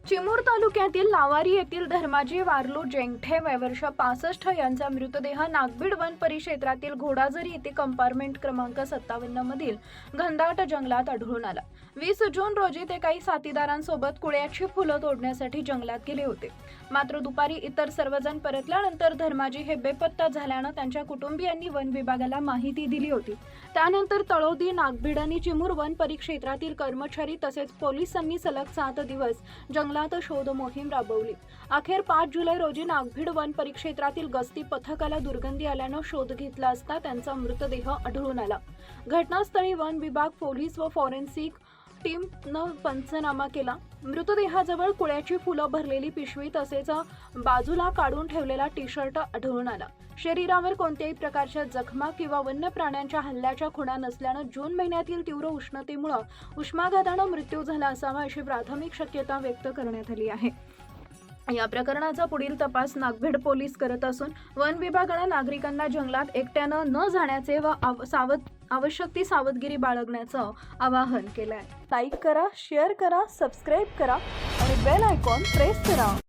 चिमूर तालुक्यातील लावारी येथील धर्माजी वारलू जेंगठे वय वर्ष 65 यांचा मृतदेह नागभीड वन परिक्षेत्रातील घोडाझरी येथे कंपार्टमेंट क्रमांक 57 मधील घनदाट जंगलात आढळून आला। 20 जून रोजी ते काही साथीदारांसोबत कुळ्याची फुलं तोडण्यासाठी जंगलात गेले होते। मात्र दुपारी इतर सर्वजण परतल्यानंतर धर्माजी हे बेपत्ता झाल्यानं त्यांच्या कुटुंबियांनी वन विभागाला माहिती दिली होती। त्यानंतर तळोदी, नागभीड आणि चिमूर वन परिक्षेत्रातील कर्मचारी तसेच पोलिसांनी सलग 7 दिवस जंगलात शोध मोहीम राबवली। अखेर 5 जुलै रोजी नागभीड वन परिक्षेत्रातील गस्ती पथकाला दुर्गंधी आल्यानं शोध घेतला असता त्यांचा मृतदेह आढळून आला। घटनास्थळी वन विभाग, पोलीस व फॉरेन्सिक टीमनं पंचनामा केला। मृतदेहाजवळ कुळ्याची फुलं भरलेली पिशवी तसेच बाजूला काढून ठेवलेला टी-शर्ट आढळून आला। शरीरावर कोणत्याही प्रकारच्या जखमा किंवा वन्य प्राण्यांच्या हल्ल्याच्या खुणा नसल्यानं जून महिन्यातील तीव्र उष्णतेमुळे उष्माघातानं मृत्यू झाला असावा अशी प्राथमिक शक्यता व्यक्त करण्यात आली आहे। या प्रकरणाचा पुढील तपास नागभीड पोलीस करत असून वन विभागानं नागरिकांना जंगलात एकट्यानं न जाण्याचे व आवश्यक ती सावधगिरी बाळगण्याचं आवाहन केलं आहे। लाईक करा, शेअर करा, सबस्क्राईब करा आणि बेल आयकॉन प्रेस करा।